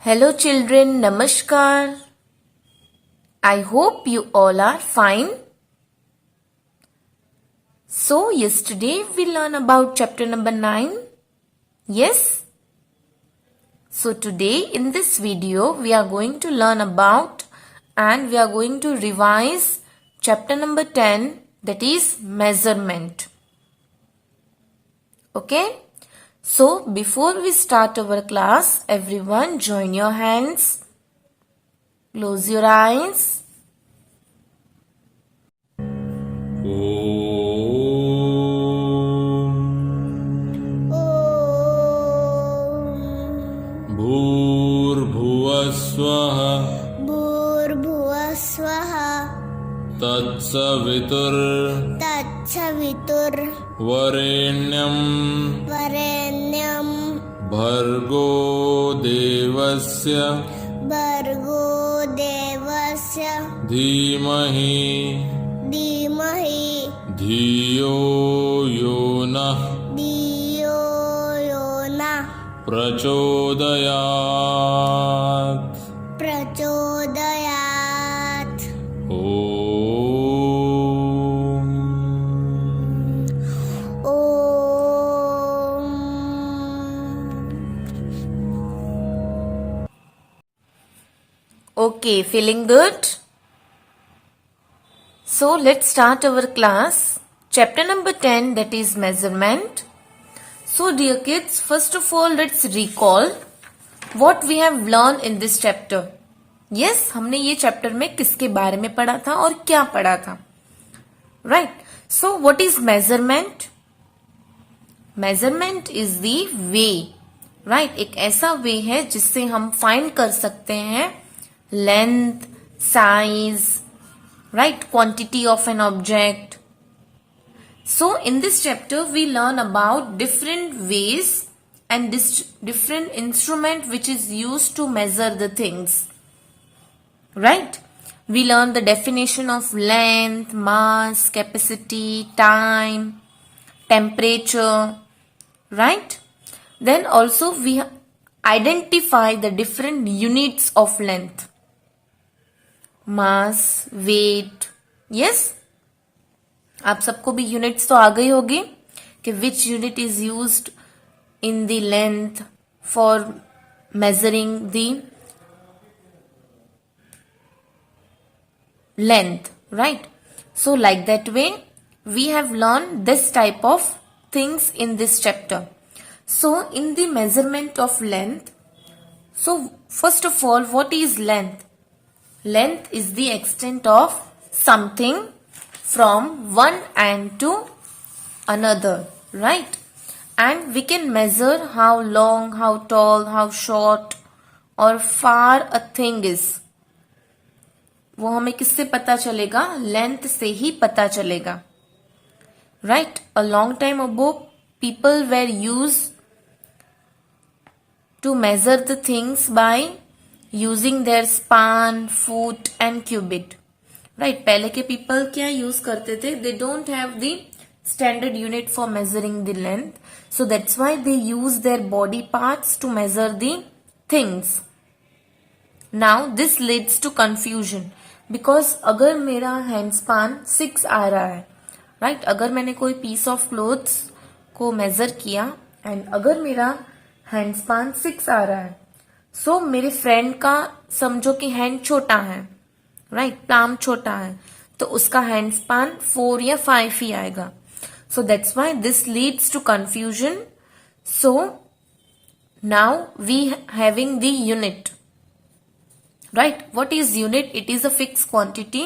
Hello children, Namaskar. I hope you all are fine. So yesterday we learned about chapter number 9. Yes? So today in this video we are going to learn about and we are going to revise chapter number 10, that is measurement. Okay? So before we start our class, everyone join your hands. Close your eyes. भूर्भुवस्वः भूर्भुवस्वः तत्सवितुर्वरेण्यं तत्सवितुर्वरेण्यं भर्गो देवस्य धीमहि धियो यो नः प्रचोदयात् ॐ Okay, feeling good? So let's start our class. Chapter number 10, that is measurement. So dear kids, first of all let's recall what we have learned in this chapter. Yes, हमने ये chapter में किसके बारे में पढ़ा था और क्या पढ़ा था? Right. So what is measurement? Measurement is the way. Right. एक ऐसा way है जिससे हम find कर सकते हैं length, size, right, quantity of an object. So in this chapter we learn about different ways and different instrument which is used to measure the things. Right? We learn the definition of length, mass, capacity, time, temperature. Right? Then also we identify the different units of length. Mass, weight. Yes? आप सबको भी units तो आ गई होगी कि which unit is used in the length for measuring the length, right? So like that way we have learned this type of things in this chapter. So in the measurement of length, so first of all, what is length? Length is the extent of something from one end to another, right? And we can measure how long, how tall, how short or far a thing is. वो हमें किससे पता चलेगा? Length से ही पता चलेगा, right? A long time ago people were use to measure the things by using their span, foot and cubit, right? पहले के पीपल क्या यूज करते थे? They don't have the standard unit for measuring the length, so that's why they use their body parts to measure the things. Now this leads to confusion, because अगर मेरा hand span 6 आ रहा है, right? अगर मैंने कोई piece of clothes को major किया and अगर मेरा हैंड स्पान 6 आ रहा है, सो मेरे फ्रेंड का समझो कि हैंड छोटा है, राइट? पाम छोटा है, तो उसका हैंड स्पान 4 या 5 ही आएगा. So that's why this leads to confusion. So now we having the unit. Right? What is unit? It is a fixed quantity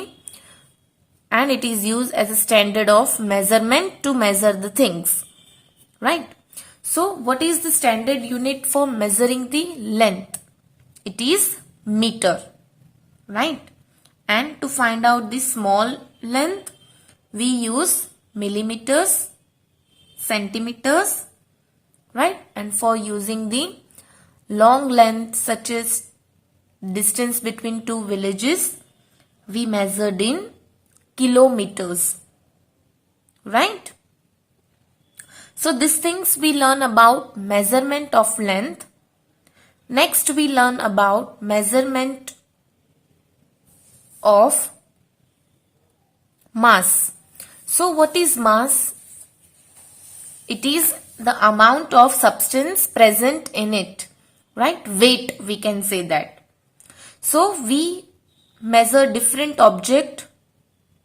and it is used as a standard of measurement to measure the things. Right? So, what is the standard unit for measuring the length? It is meter. Right? And to find out the small length, we use millimeters, centimeters. Right? And for using the long length such as distance between two villages, we measured in kilometers, right? So these things we learn about measurement of length. Next we learn about measurement of mass. So what is mass? It is the amount of substance present in it, right? Weight, we can say that. So we measure different object,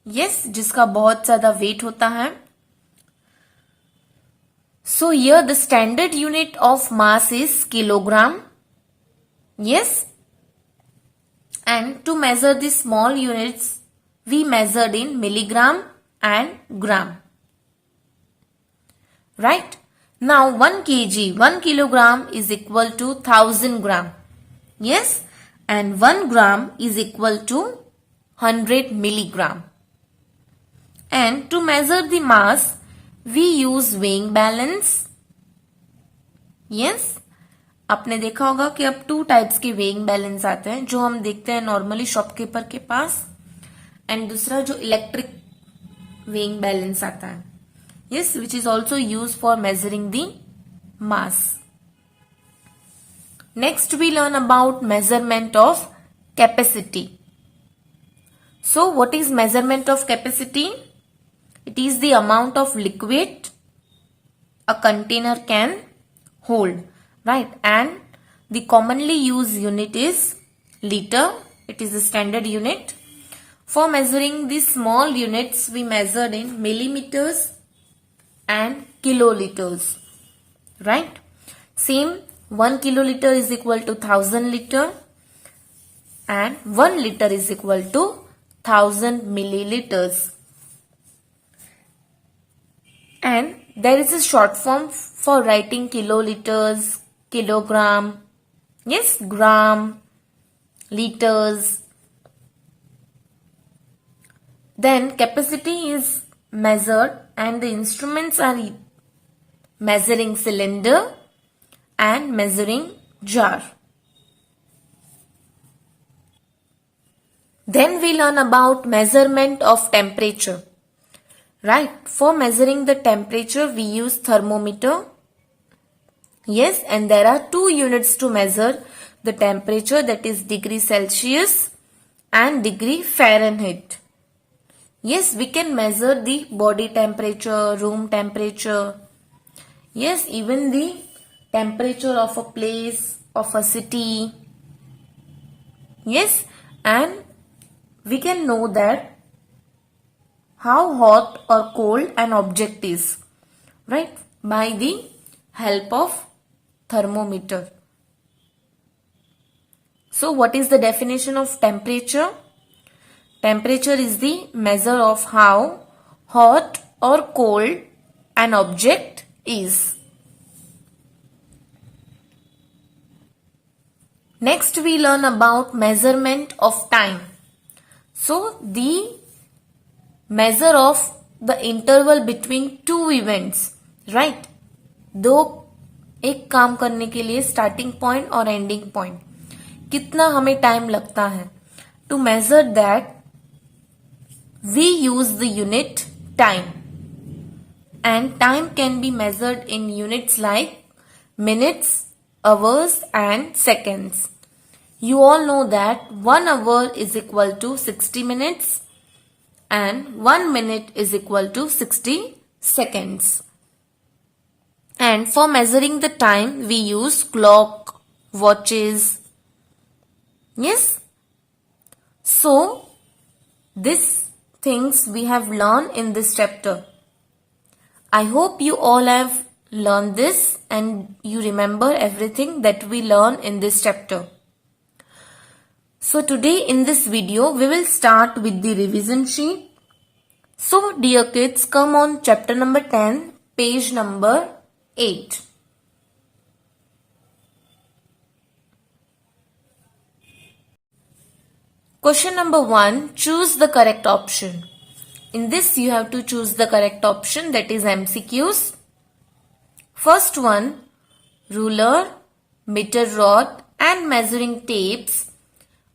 yes, जिसका बहुत ज़्यादा weight होता है. So here the standard unit of mass is kilogram. Yes. And to measure the small units, we measured in milligram and gram. Right. Now 1 kg, 1 kilogram is equal to 1000 gram. Yes. And 1 gram is equal to 100 milligram. And to measure the mass, we use weighing balance. Yes. आपने देखा होगा कि अब 2 types के weighing balance आते हैं, जो हम देखते हैं नॉर्मली शॉपकीपर के पास, एंड दूसरा जो इलेक्ट्रिक वेइंग बैलेंस आता है, yes, which is also use for measuring the mass. Next we learn about measurement of capacity. So what is measurement of capacity? It is the amount of liquid a container can hold, right? And the commonly used unit is liter. It is the standard unit. For measuring the small units, we measured in millimeters and kiloliters, right? Same, 1 kiloliter is equal to 1000 liter and 1 liter is equal to 1000 milliliters. And there is a short form for writing kiloliters, kilogram, yes, gram, liters. Then capacity is measured and the instruments are measuring cylinder and measuring jar. Then we learn about measurement of temperature. Right, for measuring the temperature we use thermometer. Yes, and there are 2 units to measure the temperature, that is degree Celsius and degree Fahrenheit. Yes, we can measure the body temperature, room temperature. Yes, even the temperature of a place, of a city. Yes, and we can know that how hot or cold an object is, right, by the help of thermometer. So what is the definition of temperature? Temperature is the measure of how hot or cold an object is. Next we learn about measurement of time. So the measure of the interval between 2 events, right? दो एक काम करने के लिए starting point और ending point, कितना हमें time लगता है. To measure that we use the unit time, and time can be measured in units like minutes, hours and seconds. You all know that 1 hour is equal to 60 minutes and 1 minute is equal to 60 seconds. And for measuring the time, we use clock, watches. Yes? So, these things we have learned in this chapter. I hope you all have learned this and you remember everything that we learned in this chapter. So today in this video we will start with the revision sheet. So dear kids, come on chapter number 10, page number 8. Question number 1, choose the correct option. In this you have to choose the correct option, that is MCQs. First one, ruler, meter rod and measuring tapes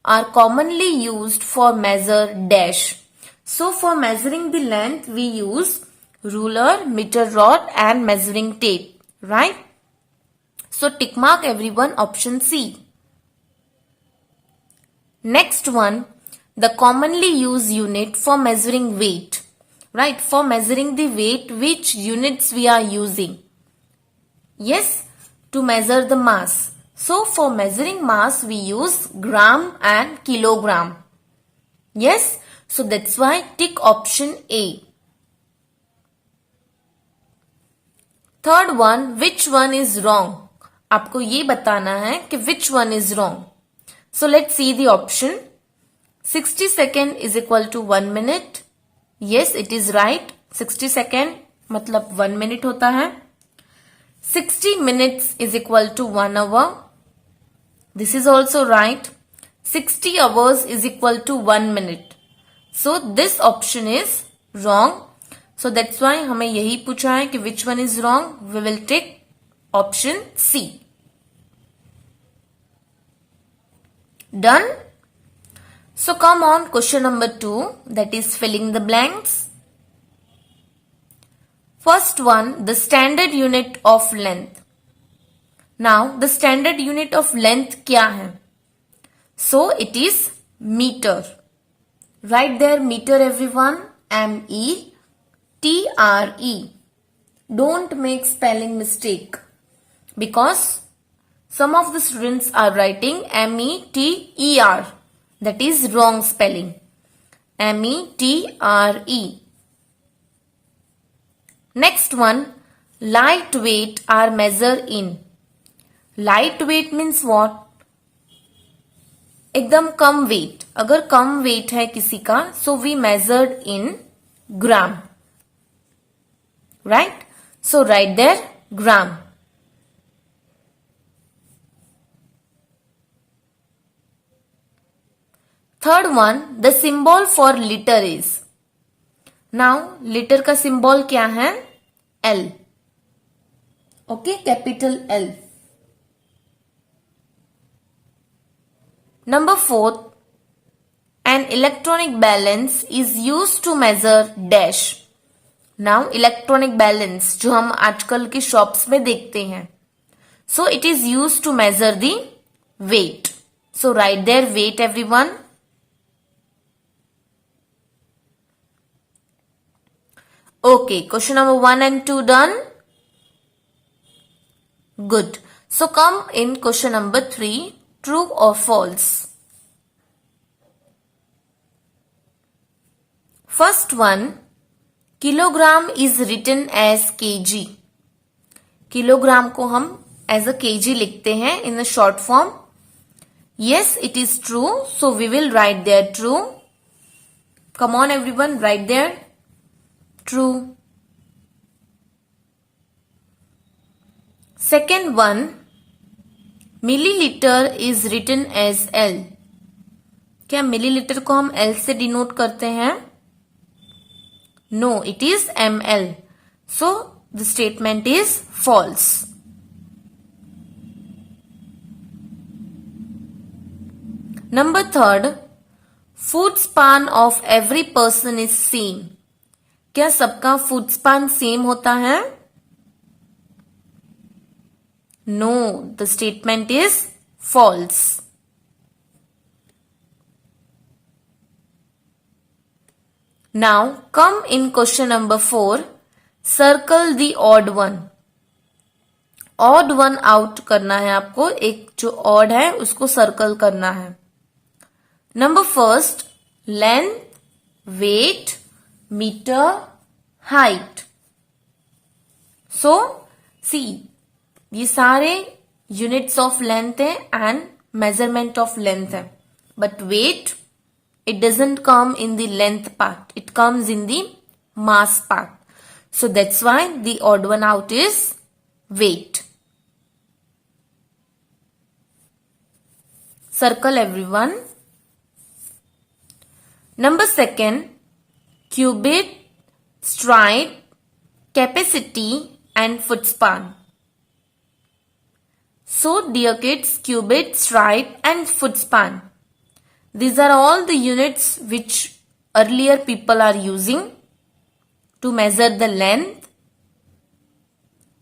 are commonly used for measure dash. So for measuring the length we use ruler, meter rod and measuring tape, right? So tick mark everyone option C. Next one, the commonly used unit for measuring weight. Right, for measuring the weight, which units we are using? Yes, to measure the mass. So for measuring mass, we use gram and kilogram. Yes, so that's why tick option A. Third one, which one is wrong? आपको ये बताना है कि which one is wrong. So let's see the option. 60 second is equal to 1 minute. Yes, it is right. 60 second मतलब 1 minute होता है. 60 minutes is equal to 1 hour. This is also right. 60 hours is equal to 1 minute. So this option is wrong. So that's why हमें यही पूछा है कि which one is wrong. We will take option C. Done? So come on, question number 2, that is filling the blanks. First one, the standard unit of length. Now, the standard unit of length क्या है? So it is meter. Write there meter everyone. M-E-T-R-E. Don't make spelling mistake because some of the students are writing M-E-T-E-R. That is wrong spelling. M-E-T-R-E. Next one, light weight are measured in. Light weight means what? एकदम कम weight. अगर कम weight है किसी का, so we measured in gram. Right? So write there gram. Third one, the symbol for liter is. Now, liter का symbol क्या है? L. Okay, capital L. Number 4, an electronic balance is used to measure dash. Now, electronic balance जो हम आजकल की shops में देखते हैं. So, it is used to measure the weight. So, write there weight everyone. Okay, question number 1 and 2 done. Good. So come in question number 3, true or false. First one, kilogram is written as kg. Kilogram को हम as a kg लिखते हैं in the short form. Yes, it is true. So we will write there true. Come on everyone, write there. True. Second one, milliliter is written as L. क्या milliliter को हम L से denote करते हैं? No, it is ml. So the statement is false. Number 3, food span of every person is same. क्या सबका food span same होता है? No, the statement is false. Now come in question number 4, circle the odd one. Odd one out करना है आपको. एक जो odd है उसको सर्कल करना है. Number 1, length, weight, metre, height. So see, ये सारे यूनिट्स ऑफ लेंथ है एंड मेजरमेंट ऑफ लेंथ है. But weight, it doesn't come in the length part. It comes in the mass part. So that's why the odd one out is weight. Circle everyone. Number 2, cubit, stride, capacity and foot span. So dear kids, cubit, stride and foot span. These are all the units which earlier people are using to measure the length.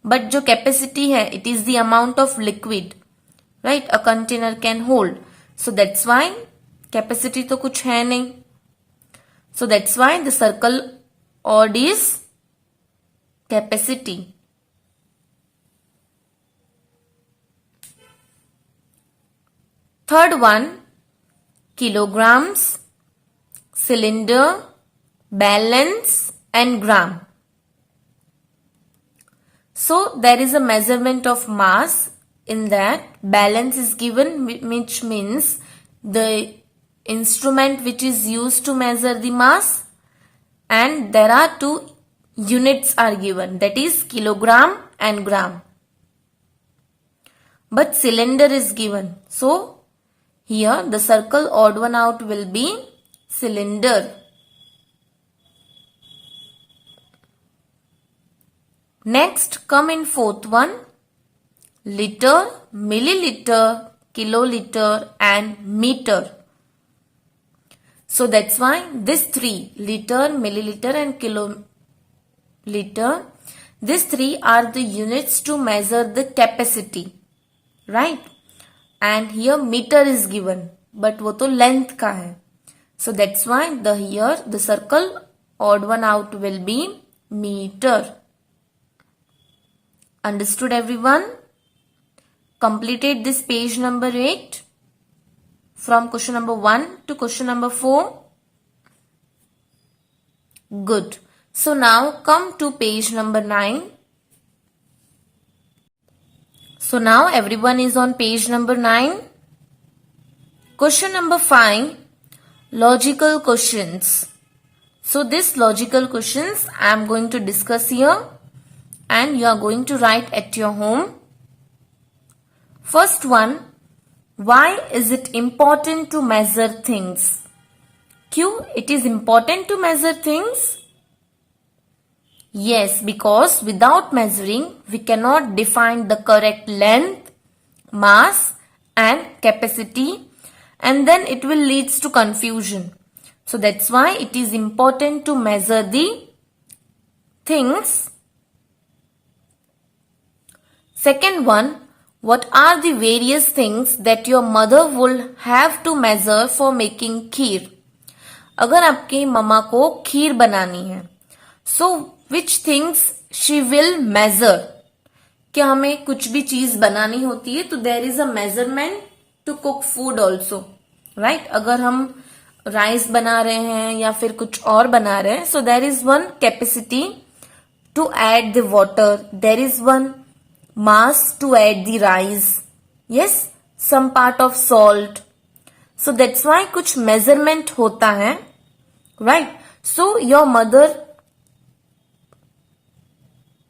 But जो capacity है, it is the amount of liquid, right? A container can hold. So that's why capacity तो कुछ है नहीं. So that's why the circle odd is capacity. Third one, kilograms, cylinder, balance and gram. So there is a measurement of mass. In that, balance is given, which means the instrument which is used to measure the mass, and there are two units are given, that is kilogram and gram. But cylinder is given, so here the circle odd one out will be cylinder. Next, come in fourth one, liter, milliliter, kiloliter and meter. So that's why this three, liter, milliliter and kiloliter, these three are the units to measure the capacity, right? And here meter is given, but वो तो length का है. So that's why here the circle odd one out will be meter. Understood everyone? Completed this page number 8 from question number 1 to question number 4. Good. So now come to page number 9. So now everyone is on page number 9. Question number 5, logical questions. So this logical questions I am going to discuss here and you are going to write at your home. First one, why is it important to measure things? क्यों it is important to measure things? Yes, because without measuring, we cannot define the correct length, mass and capacity, and then it will lead to confusion. So that's why it is important to measure the things. Second one, what are the various things that your mother will have to measure for making खीर? अगर आपकी मम्मा को खीर बनानी है, so which things she will measure? क्या हमें कुछ भी चीज बनानी होती है तो there is a measurement to cook food also, right? अगर हम राइस बना रहे हैं या फिर कुछ और बना रहे हैं, so there is one capacity to add the water, there is one mass to add the rice, yes, some part of salt. So that's why कुछ measurement होता है, right? So your mother,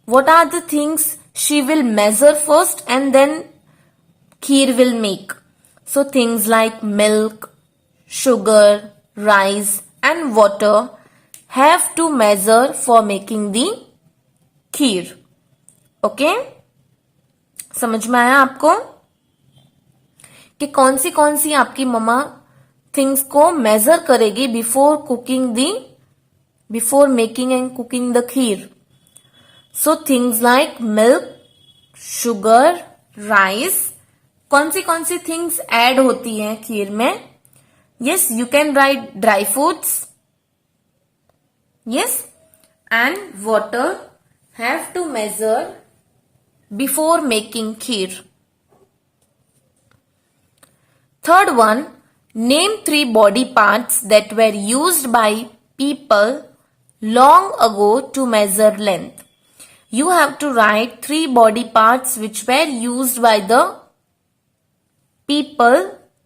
what are the things she will measure first and then kheer will make? So things like milk, sugar, rice and water have to measure for making the kheer. Okay? समझ में आया आपको कि कौन सी आपकी mama things को measure करेगी before making and cooking the kheer? So things like milk, sugar, rice, कौन सी थिंग्स ऐड होती हैं खीर में? Yes, you can write dry fruits, yes, and water have to measure before making kheer. Third one, name 3 body parts that were used by people long ago to measure length. You have to write 3 body parts which were used by the people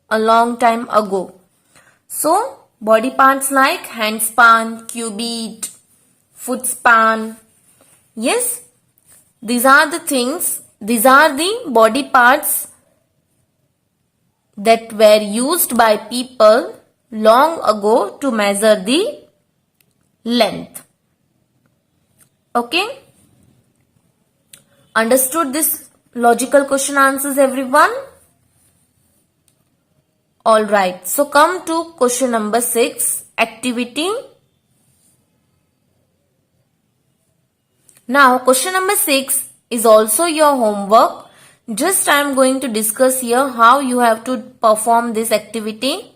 a long time ago. So, body parts like handspan, cubit, footspan. Yes, these are the body parts that were used by people long ago to measure the length. Okay? Understood this logical question answers, everyone? Alright, so come to question number 6, activity. Now, question number 6 is also your homework. Just I am going to discuss here how you have to perform this activity.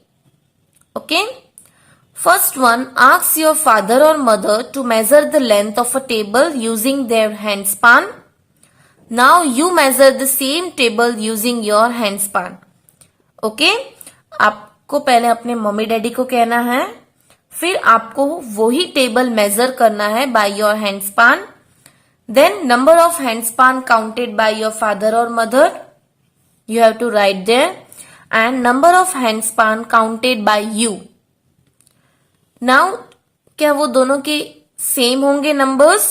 Okay. First one, ask your father or mother to measure the length of a table using their handspan. Now you measure the same table using your handspan. Okay. आपको पहले अपने mummy daddy को कहना है, फिर आपको वही table measure करना है by your handspan. Then number of handspan counted by your father or mother, you have to write there, and number of handspan counted by you. Now क्या वो दोनों के सेम होंगे numbers?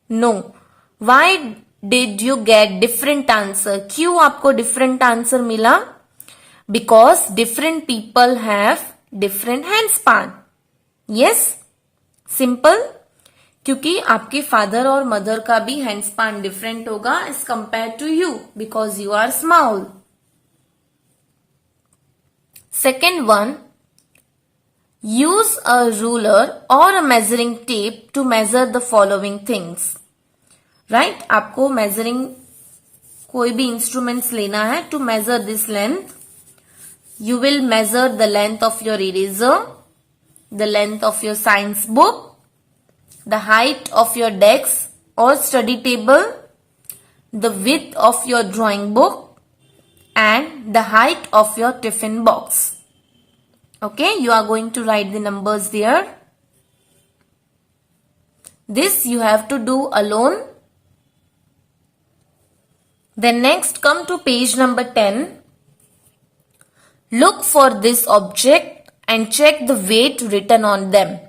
No. Why did you get different answer? क्यों आपको different answer मिला? Because different people have different handspan. Yes, simple. क्योंकि आपके फादर और मदर का भी हैंडस्पान डिफरेंट होगा as compare to you because you are small. Second one, use a ruler or a measuring tape to measure the following things. Right, आपको measuring कोई भी instruments लेना है to measure this length. You will measure the length of your eraser, the length of your science book, the height of your desk or study table, the width of your drawing book, and the height of your tiffin box. Okay, you are going to write the numbers there. This you have to do alone. Then next come to page number 10. Look for this object and check the weight written on them.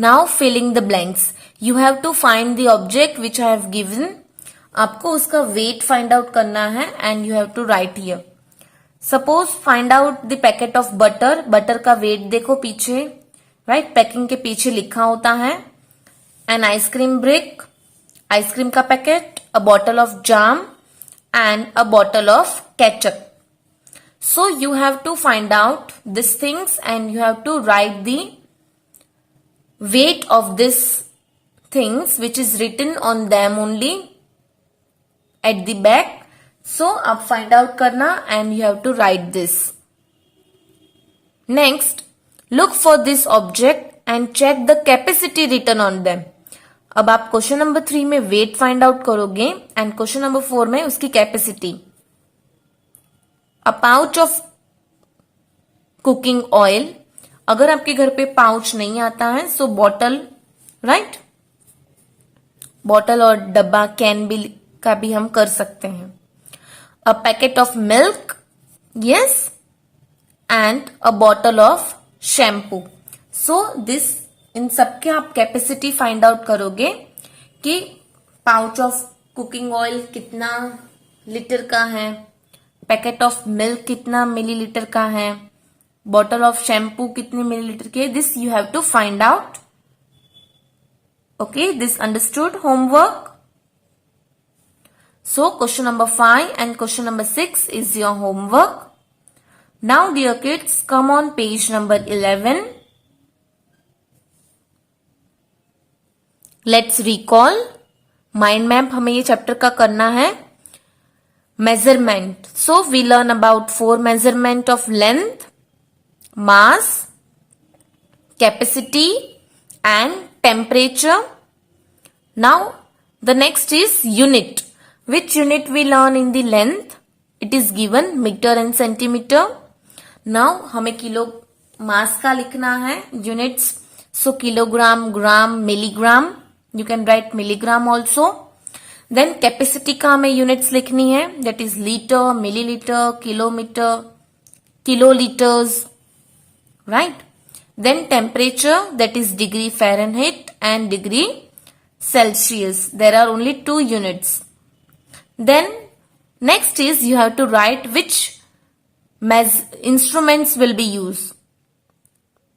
Now filling the blanks. You have to find the object which I have given. आपको उसका weight find out करना है and you have to write here. Suppose find out the packet of butter. Butter का weight देखो पीछे, right? Packing के पीछे लिखा होता है. An ice cream brick, ice cream का packet, a bottle of jam and a bottle of ketchup. So you have to find out these things and you have to write the weight of these things which is written on them only at the back. So आप find out करना and you have to write this. Next, look for this object and check the capacity written on them. अब आप question number 3 में weight find out करोगे and question number 4 में उसकी capacity. A pouch of cooking oil. अगर आपके घर पे पाउच नहीं आता है सो बॉटल, राइट, बॉटल और डब्बा कैन भी का भी हम कर सकते हैं. A packet of milk, yes, and a bottle of shampoo. So this इन सबके आप कैपेसिटी फाइंड आउट करोगे कि पाउच ऑफ कुकिंग ऑयल कितना लीटर का है, पैकेट ऑफ मिल्क कितना मिलीलीटर का है, बॉटल ऑफ शैम्पू कितने मिलीलीटर के. This you have to find out. Okay, this understood homework. So question number 5 and question number 6 is your homework. Now dear kids, come on page number 11. Let's recall. Mind map हमें ये chapter का करना है. Measurement. So we learn about 4 measurement of length, mass, capacity and temperature. Now the next is unit. Which unit we learn in the length? It is given meter and centimeter. Now हमें kilo मास का लिखना है units. So kilogram, gram, milligram. You can write milligram also. Then capacity का हमें units लिखनी है. That is liter, milliliter, kilometer, kiloliters. Right? Then temperature, that is degree Fahrenheit and degree Celsius. There are only 2 units. Then next is you have to write which instruments will be used.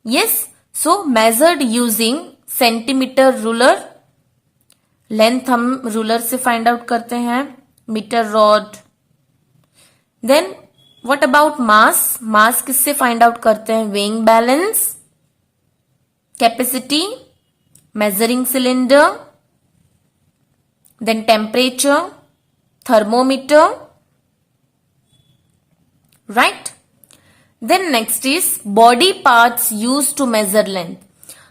Yes, so measured using centimeter ruler. Length हम ruler से find out करते हैं. Meter rod. Then what about mass? Mass किससे find out करते हैं? Weighing balance, capacity, measuring cylinder, then temperature, thermometer, right? Then next is body parts used to measure length.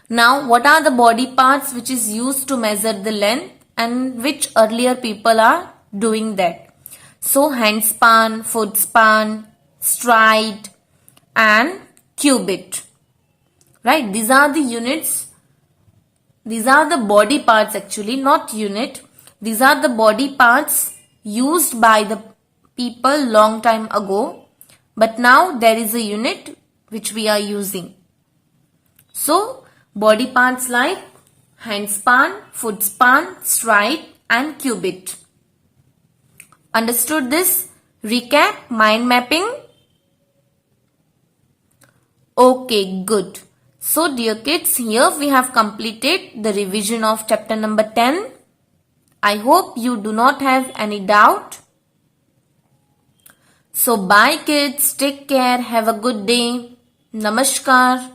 Now, what are the body parts which is used to measure the length and which earlier people are doing that? So, hand span, foot span, stride and cubit. Right? These are the units. These are the body parts actually, not unit. These are the body parts used by the people long time ago. But now there is a unit which we are using. So, body parts like hand span, foot span, stride and cubit. Understood this? Recap, mind mapping? Okay, good. So, dear kids, here we have completed the revision of chapter number 10. I hope you do not have any doubt. So, bye kids. Take care. Have a good day. Namaskar.